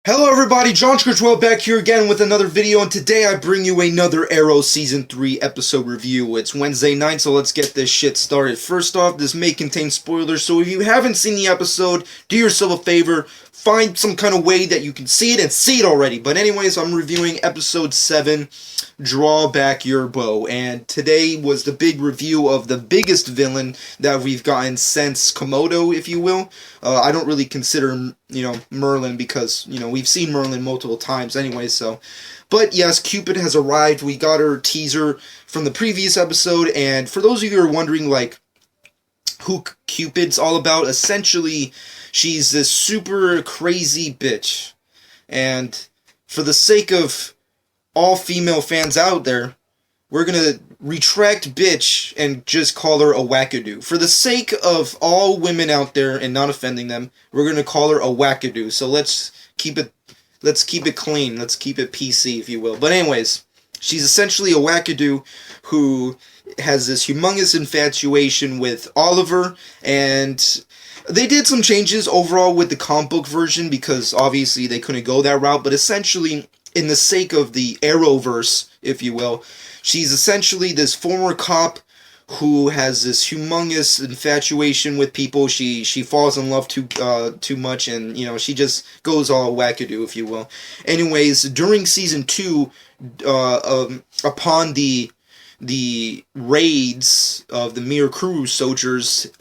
Hello everybody, John Critchwell back here again with another video, and today I bring you another Arrow Season 3 episode review. It's Wednesday night, so let's get this shit started. First off, this may contain spoilers, so if you haven't seen the episode, do yourself a favor, find some kind of way that you can see it and see it already. But anyways, I'm reviewing Episode 7, Draw Back Your Bow, and today was the big review of the biggest villain that we've gotten since Komodo, if you will. I don't really consider, Merlin because, we've seen Merlin multiple times anyway, so. But yes, Cupid has arrived. We got her teaser from the previous episode, and for those of you who are wondering, who Cupid's all about, essentially, she's this super crazy bitch. And for the sake of all female fans out there, we're gonna retract bitch and just call her a wackadoo. For the sake of all women out there and not offending them, we're gonna call her a wackadoo. So let's keep it clean. Let's keep it PC, if you will. But anyways, she's essentially a wackadoo who has this humongous infatuation with Oliver, and they did some changes overall with the comic book version because obviously they couldn't go that route, but essentially, in the sake of the Arrowverse, if you will, she's essentially this former cop who has this humongous infatuation with people. She falls in love too much, and she just goes all wackadoo, if you will. Anyways, during season 2, upon the raids of the Miracruz soldiers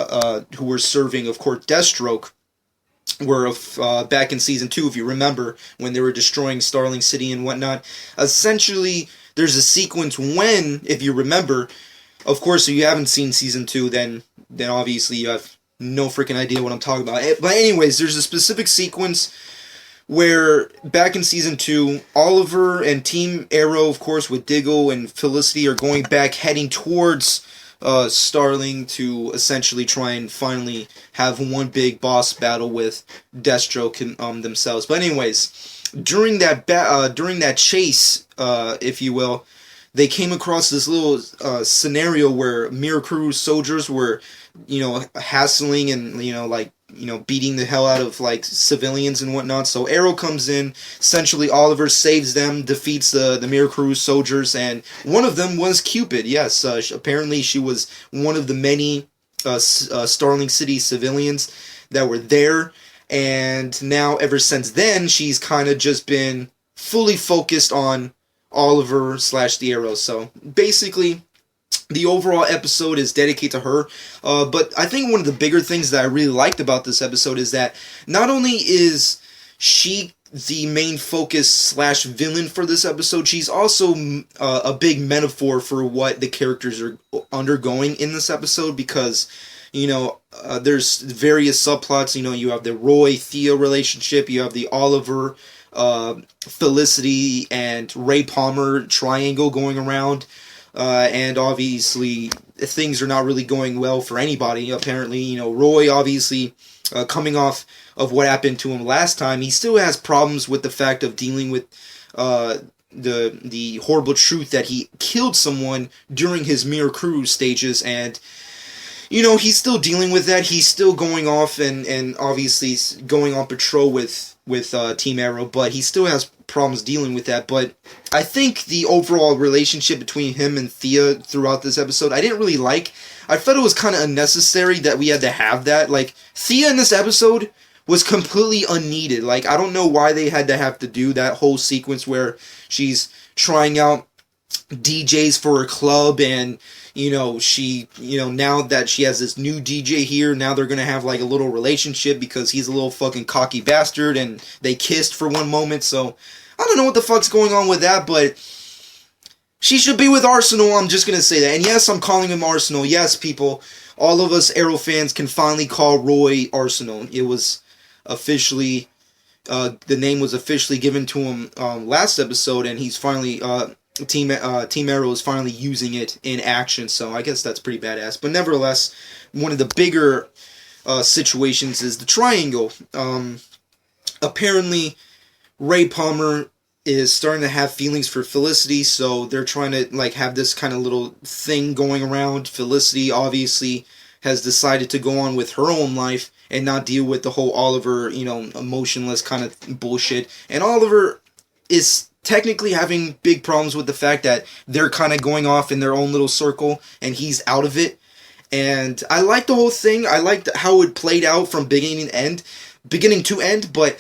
who were serving, of course, Deathstroke, were back in season 2, if you remember, when they were destroying Starling City and whatnot. Essentially, there's a sequence when, if you remember, of course, if you haven't seen season 2, then obviously you have no freaking idea what I'm talking about. But anyways, there's a specific sequence where, back in season 2, Oliver and Team Arrow, of course, with Diggle and Felicity, are going back, heading towards Starling to essentially try and finally have one big boss battle with Deathstroke themselves. But anyways, during that chase, if you will, they came across this little scenario where Miracruz soldiers were, hassling and beating the hell out of civilians and whatnot. So Arrow comes in. Essentially, Oliver saves them, defeats the Miracruz soldiers, and one of them was Cupid. Yes, apparently she was one of the many Starling City civilians that were there, and now ever since then, she's kind of just been fully focused on Oliver / the Arrow. So basically, the overall episode is dedicated to her, but I think one of the bigger things that I really liked about this episode is that not only is she the main focus / villain for this episode, she's also a big metaphor for what the characters are undergoing in this episode, because there's various subplots. You have the Roy-Thea relationship, you have the Oliver, Felicity, and Ray Palmer triangle going around. And obviously, things are not really going well for anybody, apparently. Roy, obviously, coming off of what happened to him last time, he still has problems with the fact of dealing with the horrible truth that he killed someone during his Miracruz stages, and he's still dealing with that. He's still going off and obviously going on patrol with Team Arrow, but he still has problems dealing with that. But I think the overall relationship between him and Thea throughout this episode, I didn't really like. I felt it was kind of unnecessary that we had to have that. Thea in this episode was completely unneeded. I don't know why they had to have to do that whole sequence where she's trying out DJs for her club, and she now that she has this new DJ here, now they're gonna have a little relationship because he's a little fucking cocky bastard, and they kissed for one moment. So I don't know what the fuck's going on with that, but she should be with Arsenal. I'm just gonna say that. And yes, I'm calling him Arsenal. Yes, people, all of us Arrow fans can finally call Roy Arsenal. It was officially the name was officially given to him last episode, and he's finally Team Arrow is finally using it in action, so I guess that's pretty badass. But nevertheless, one of the bigger situations is the triangle. Apparently, Ray Palmer is starting to have feelings for Felicity, so they're trying to have this kind of little thing going around. Felicity obviously has decided to go on with her own life, and not deal with the whole Oliver, emotionless kind of bullshit. And Oliver is technically having big problems with the fact that they're kind of going off in their own little circle and he's out of it. And I liked the whole thing. I liked how it played out from beginning to end. But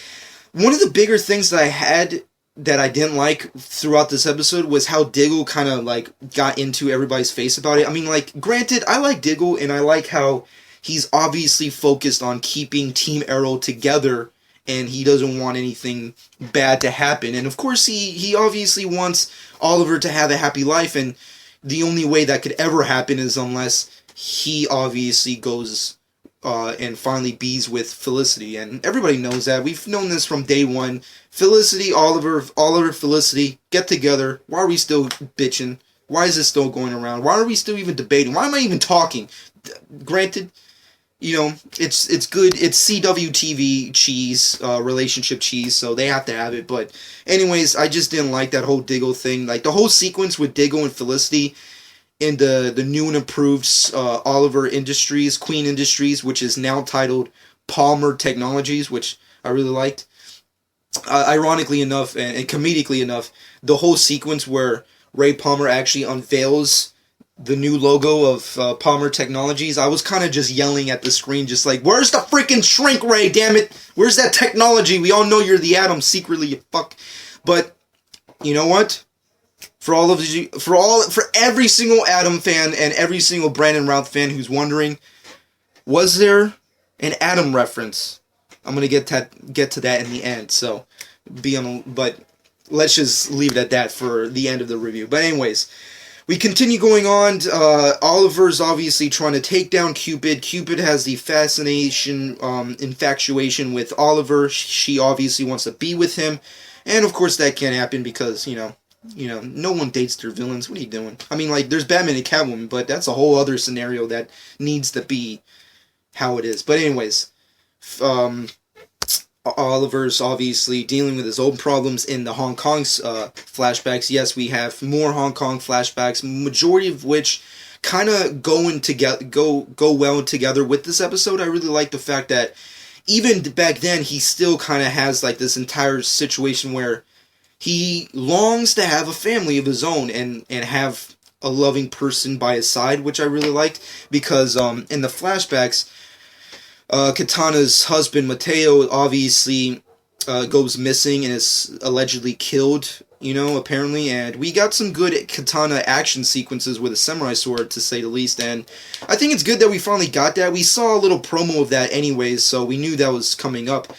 one of the bigger things that I had that I didn't like throughout this episode was how Diggle kind of like got into everybody's face about it. I mean, like, granted, I like Diggle and I like how he's obviously focused on keeping Team Arrow together and he doesn't want anything bad to happen. And of course, he obviously wants Oliver to have a happy life, and the only way that could ever happen is unless he obviously goes and finally bees with Felicity. And everybody knows that. We've known this from day one. Felicity, Oliver, Felicity, get together. Why are we still bitching? Why is this still going around? Why are we still even debating? Why am I even talking? Granted, it's good. It's CWTV cheese, relationship cheese, so they have to have it. But anyways, I just didn't like that whole Diggle thing. Like, the whole sequence with Diggle and Felicity in the new and improved Oliver Industries, Queen Industries, which is now titled Palmer Technologies, which I really liked. Ironically enough, and comedically enough, the whole sequence where Ray Palmer actually unveils the new logo of Palmer Technologies, I was kind of just yelling at the screen, just like, where's the freaking shrink ray, damn it? Where's that technology? We all know you're the Atom secretly, you fuck. But, you know what? For every single Atom fan and every single Brandon Routh fan who's wondering, was there an Atom reference? I'm gonna get to that in the end. So, but let's just leave it at that for the end of the review. But anyways, we continue going on. Oliver's obviously trying to take down Cupid. Cupid has the infatuation with Oliver. She obviously wants to be with him, and of course that can't happen because no one dates their villains. What are you doing? I mean, like, there's Batman and Catwoman, but that's a whole other scenario that needs to be how it is. But anyways, Oliver's obviously dealing with his own problems in the Hong Kong flashbacks. Yes, we have more Hong Kong flashbacks, majority of which kind of go well together with this episode. I really like the fact that even back then, he still kind of has like this entire situation where he longs to have a family of his own and have a loving person by his side, which I really liked, because in the flashbacks, Katana's husband, Mateo, obviously goes missing and is allegedly killed, apparently, and we got some good Katana action sequences with a samurai sword, to say the least, and I think it's good that we finally got that. We saw a little promo of that anyways, so we knew that was coming up.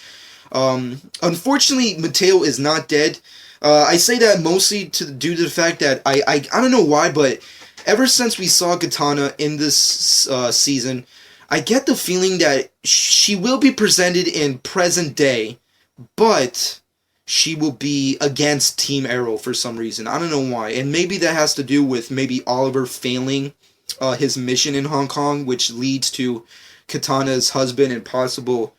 Unfortunately, Mateo is not dead. I say that mostly due to the fact that I don't know why, but ever since we saw Katana in this season, I get the feeling that she will be presented in present day, but she will be against Team Arrow for some reason. I don't know why. And maybe that has to do with maybe Oliver failing his mission in Hong Kong, which leads to Katana's husband and possible,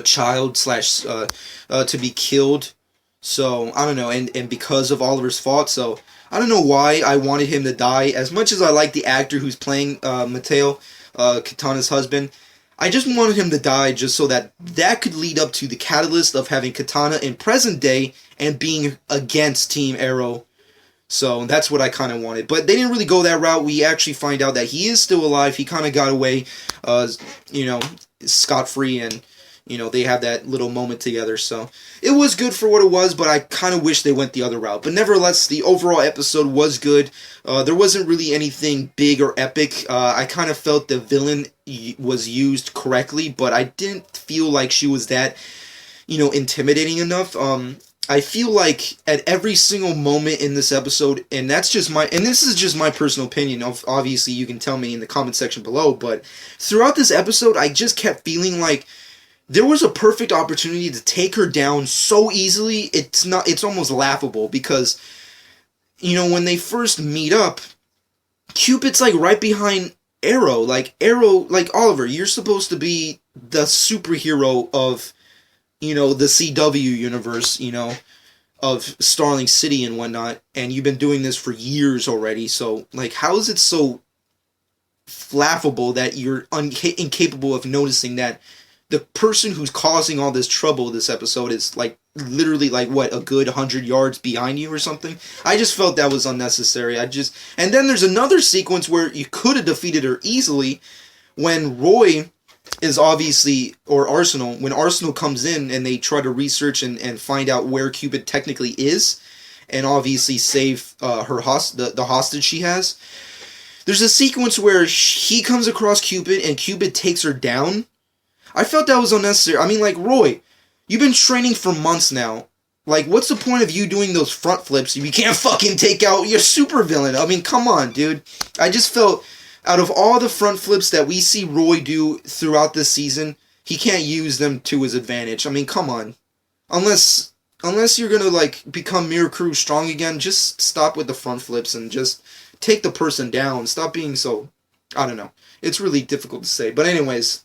child / to be killed. So, I don't know. And because of Oliver's fault, so I don't know why I wanted him to die. As much as I like the actor who's playing Mateo, Katana's husband, I just wanted him to die just so that could lead up to the catalyst of having Katana in present day and being against Team Arrow. So that's what I kind of wanted. But they didn't really go that route. We actually find out that he is still alive. He kind of got away, scot-free, and they have that little moment together, so it was good for what it was, but I kind of wish they went the other route. But nevertheless, the overall episode was good. There wasn't really anything big or epic. I kind of felt the villain was used correctly, but I didn't feel like she was that, intimidating enough. I feel like at every single moment in this episode, and this is just my personal opinion, obviously you can tell me in the comment section below, but throughout this episode, I just kept feeling like there was a perfect opportunity to take her down so easily. It's almost laughable because, when they first meet up, Cupid's like right behind Arrow. Like Oliver, you're supposed to be the superhero of, the CW universe, of Starling City and whatnot, and you've been doing this for years already, so, like, how is it so laughable that you're incapable of noticing that the person who's causing all this trouble this episode is like literally like what, a good 100 yards behind you or something. I just felt that was unnecessary. And then there's another sequence where you could have defeated her easily when Roy is obviously, or Arsenal, when Arsenal comes in and they try to research and find out where Cupid technically is, and obviously save her the hostage she has. There's a sequence where he comes across Cupid and Cupid takes her down. I felt that was unnecessary. I mean, like, Roy, you've been training for months now. Like, what's the point of you doing those front flips if you can't fucking take out your supervillain? I mean, come on, dude. I just felt, out of all the front flips that we see Roy do throughout this season, he can't use them to his advantage. I mean, come on. Unless you're gonna, like, become Mirakuru strong again, just stop with the front flips and just take the person down. Stop being so... I don't know. It's really difficult to say. But anyways...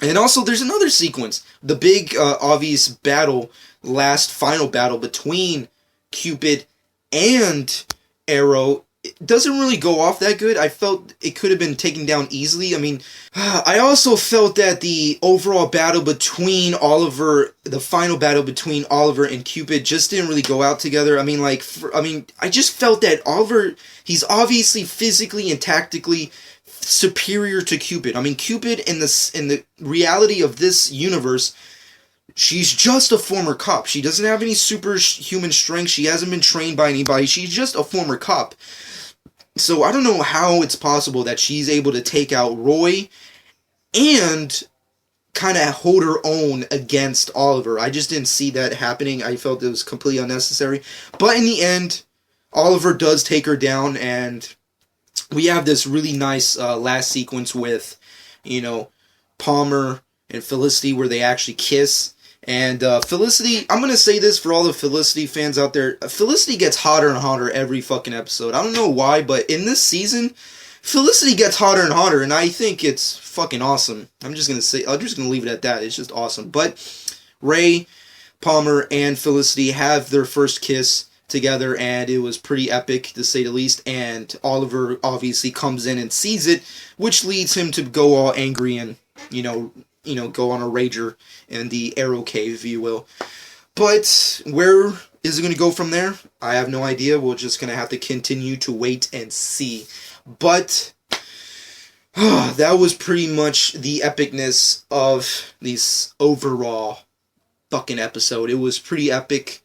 And also, there's another sequence. The big, obvious battle, final battle between Cupid and Arrow, it doesn't really go off that good. I felt it could have been taken down easily. I mean, I also felt that the overall battle between Oliver, the final battle between Oliver and Cupid just didn't really go out together. I mean, I just felt that Oliver, he's obviously physically and tactically superior to Cupid. I mean, Cupid in the reality of this universe, she's just a former cop. She doesn't have any superhuman strength. She hasn't been trained by anybody. She's just a former cop. So I don't know how it's possible that she's able to take out Roy and kind of hold her own against Oliver. I just didn't see that happening. I felt it was completely unnecessary. But in the end, Oliver does take her down, and we have this really nice last sequence with, Palmer and Felicity where they actually kiss. And Felicity, I'm going to say this for all the Felicity fans out there, Felicity gets hotter and hotter every fucking episode. I don't know why, but in this season, Felicity gets hotter and hotter, and I think it's fucking awesome. I'm just going to leave it at that. It's just awesome. But Ray, Palmer, and Felicity have their first kiss together, and it was pretty epic, to say the least. And Oliver obviously comes in and sees it, which leads him to go all angry and, go on a rager in the Arrow Cave, if you will. But where is it going to go from there? I have no idea. We're just going to have to continue to wait and see. But that was pretty much the epicness of this overall fucking episode. It was pretty epic.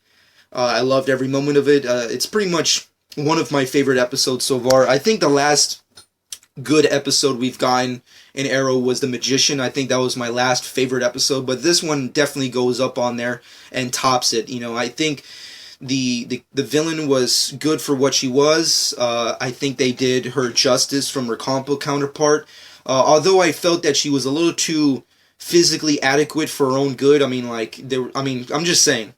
I loved every moment of it. It's pretty much one of my favorite episodes so far. I think the last good episode we've gotten in Arrow was The Magician. I think that was my last favorite episode, but this one definitely goes up on there and tops it. I think the villain was good for what she was. I think they did her justice from her counterpart. Although I felt that she was a little too physically adequate for her own good. I'm just saying.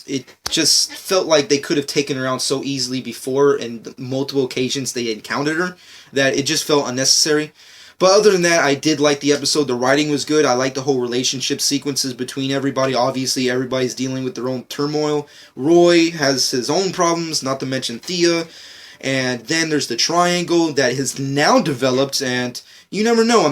It just felt like they could have taken her out so easily before, and multiple occasions they encountered her, that it just felt unnecessary. But other than that, I did like the episode. The writing was good. I liked the whole relationship sequences between everybody. Obviously, everybody's dealing with their own turmoil. Roy has his own problems, not to mention Thea. And then there's the triangle that has now developed, and you never know.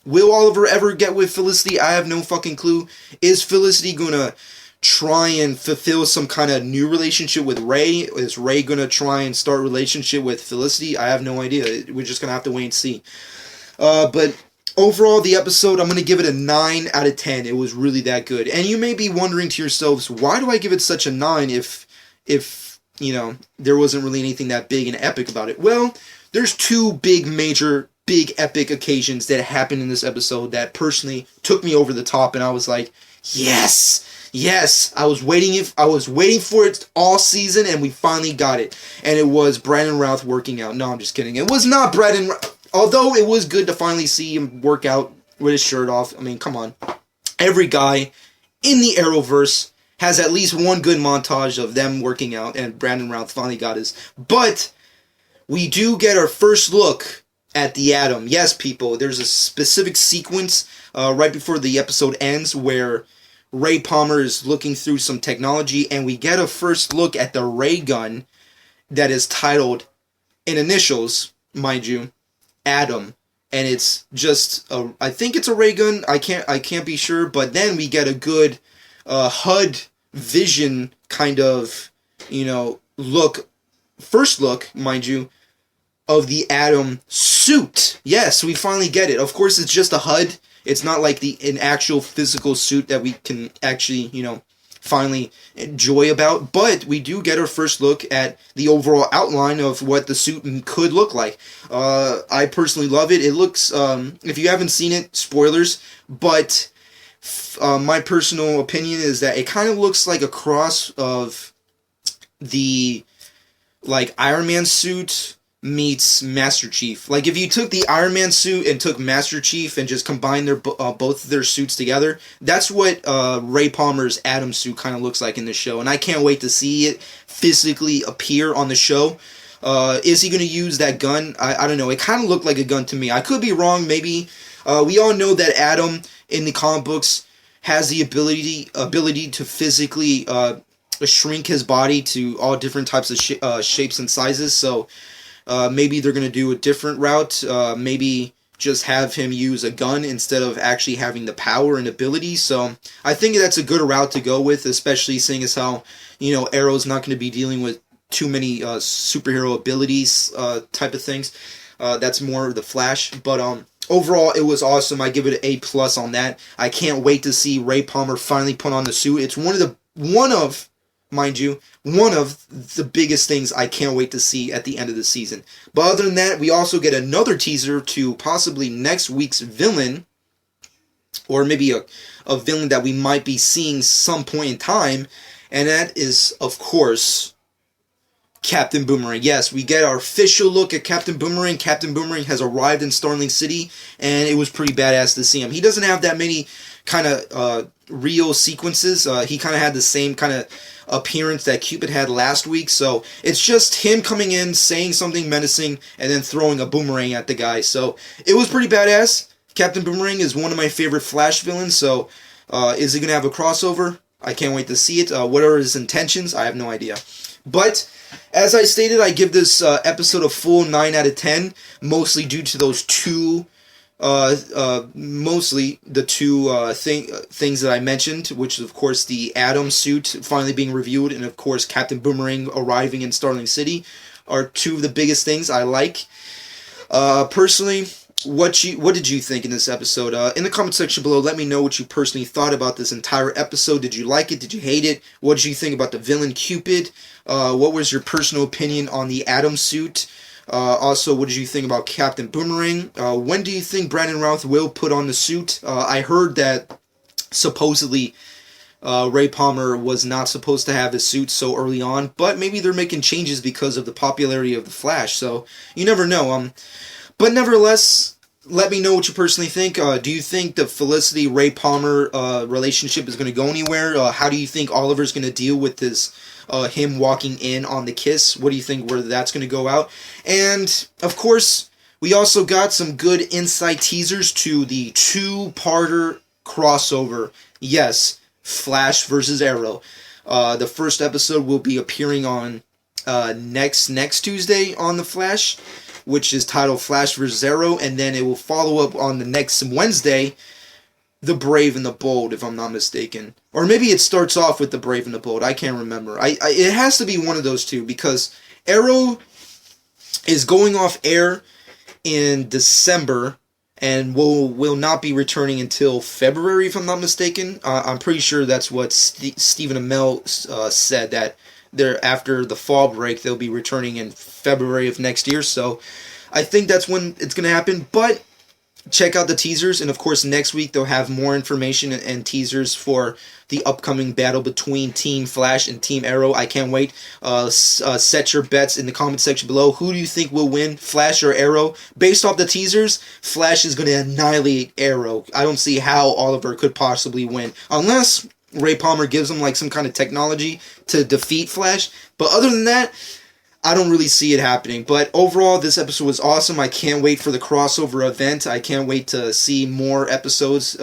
Will Oliver ever get with Felicity? I have no fucking clue. Is Felicity gonna try and fulfill some kind of new relationship with Ray? Is Ray gonna try and start a relationship with Felicity? I have no idea. We're just gonna have to wait and see. But overall, the episode, I'm gonna give it a 9 out of 10. It was really that good. And you may be wondering to yourselves, why do I give it such a 9 if there wasn't really anything that big and epic about it? Well, there's two big epic occasions that happened in this episode that personally took me over the top, and I was like, yes, I was waiting for it all season, and we finally got it. And it was Brandon Routh working out. No, I'm just kidding. It was not Brandon, although it was good to finally see him work out with his shirt off. Come on. Every guy in the Arrowverse has at least one good montage of them working out, and Brandon Routh finally got his. But we do get our first look at the Atom. Yes, people, there's a specific sequence right before the episode ends where Ray Palmer is looking through some technology, and we get a first look at the ray gun that is titled, in initials, mind you, Atom, and it's just I think it's a ray gun. I can't be sure, but then we get a good HUD vision kind of look, first look, mind you, of the Atom suit. Yes, we finally get it. Of course, it's just a HUD. It's not like an actual physical suit that we can actually, finally enjoy about. But we do get our first look at the overall outline of what the suit could look like. I personally love it. It looks, if you haven't seen it, spoilers, but my personal opinion is that it kind of looks like a cross of the, Iron Man suit meets Master Chief. Like, if you took the Iron Man suit and took Master Chief and just combined both their suits together, that's what Ray Palmer's Atom suit kind of looks like in the show, and I can't wait to see it physically appear on the show. Is he going to use that gun? I don't know. It kind of looked like a gun to me. I could be wrong, maybe. We all know that Atom in the comic books has the ability to physically shrink his body to all different types of shapes and sizes, so maybe they're going to do a different route. Maybe just have him use a gun instead of actually having the power and ability. So I think that's a good route to go with, especially seeing as how, Arrow's not going to be dealing with too many superhero abilities type of things. That's more the Flash. But overall, it was awesome. I give it an A+ on that. I can't wait to see Ray Palmer finally put on the suit. It's one of the biggest things I can't wait to see at the end of the season. But other than that, we also get another teaser to possibly next week's villain, or maybe a villain that we might be seeing some point in time, and that is, of course, Captain Boomerang. Yes, we get our official look at Captain Boomerang. Captain Boomerang has arrived in Starling City, and it was pretty badass to see him. He doesn't have that many kind of real sequences. He kind of had the same kind of appearance that Cupid had last week, so it's just him coming in, saying something menacing, and then throwing a boomerang at the guy. So it was pretty badass. Captain Boomerang is one of my favorite Flash villains, so is he going to have a crossover? I can't wait to see it. What are his intentions? I have no idea. But as I stated, I give this episode a full 9 out of 10, mostly due to those two mostly the two things that I mentioned, which is of course the Atom suit finally being reviewed, and of course Captain Boomerang arriving in Starling City, are two of the biggest things I like. Personally, what did you think in this episode? In the comment section below, let me know what you personally thought about this entire episode. Did you like it? Did you hate it? What did you think about the villain Cupid? What was your personal opinion on the Atom suit? Also, what did you think about Captain Boomerang? When do you think Brandon Routh will put on the suit? I heard that supposedly Ray Palmer was not supposed to have the suit so early on, but maybe they're making changes because of the popularity of the Flash, so you never know. But nevertheless, let me know what you personally think. Do you think the Felicity Ray Palmer relationship is going to go anywhere? How do you think Oliver's going to deal with this? Him walking in on the kiss? What do you think where that's going to go out? And, of course, we also got some good inside teasers to the two-parter crossover. Yes, Flash versus Arrow. The first episode will be appearing on next Tuesday on The Flash, which is titled Flash vs. Arrow, and then it will follow up on the next Wednesday, The Brave and the Bold, if I'm not mistaken. Or maybe it starts off with The Brave and the Bold. I can't remember. It has to be one of those two, because Arrow is going off air in December and will not be returning until February, if I'm not mistaken. I'm pretty sure that's what Stephen Amell said, that after the fall break, they'll be returning in February of next year. So I think that's when it's going to happen. But check out the teasers, and of course next week they'll have more information and teasers for the upcoming battle between Team Flash and Team Arrow. I can't wait. Set your bets in the comment section below. Who do you think will win, Flash or Arrow? Based off the teasers, Flash is going to annihilate Arrow. I don't see how Oliver could possibly win, unless Ray Palmer gives him like some kind of technology to defeat Flash. But other than that, I don't really see it happening. But overall, this episode was awesome. I can't wait for the crossover event. I can't wait to see more episodes.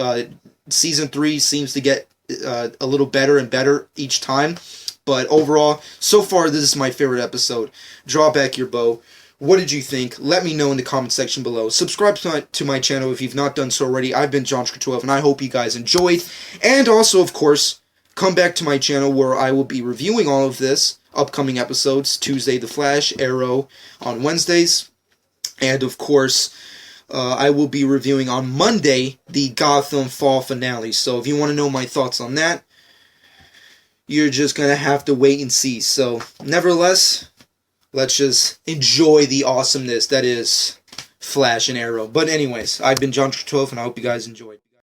Season 3 seems to get a little better and better each time. But overall, so far, this is my favorite episode. Draw back your bow. What did you think? Let me know in the comment section below. Subscribe to my channel if you've not done so already. I've been JonTrek12, and I hope you guys enjoyed. And also, of course, come back to my channel where I will be reviewing all of this. Upcoming episodes, Tuesday The Flash, Arrow on Wednesdays. And, of course, I will be reviewing on Monday the Gotham Fall finale. So if you want to know my thoughts on that, you're just going to have to wait and see. So, nevertheless, let's just enjoy the awesomeness that is Flash and Arrow. But anyways, I've been JonTrek12, and I hope you guys enjoyed.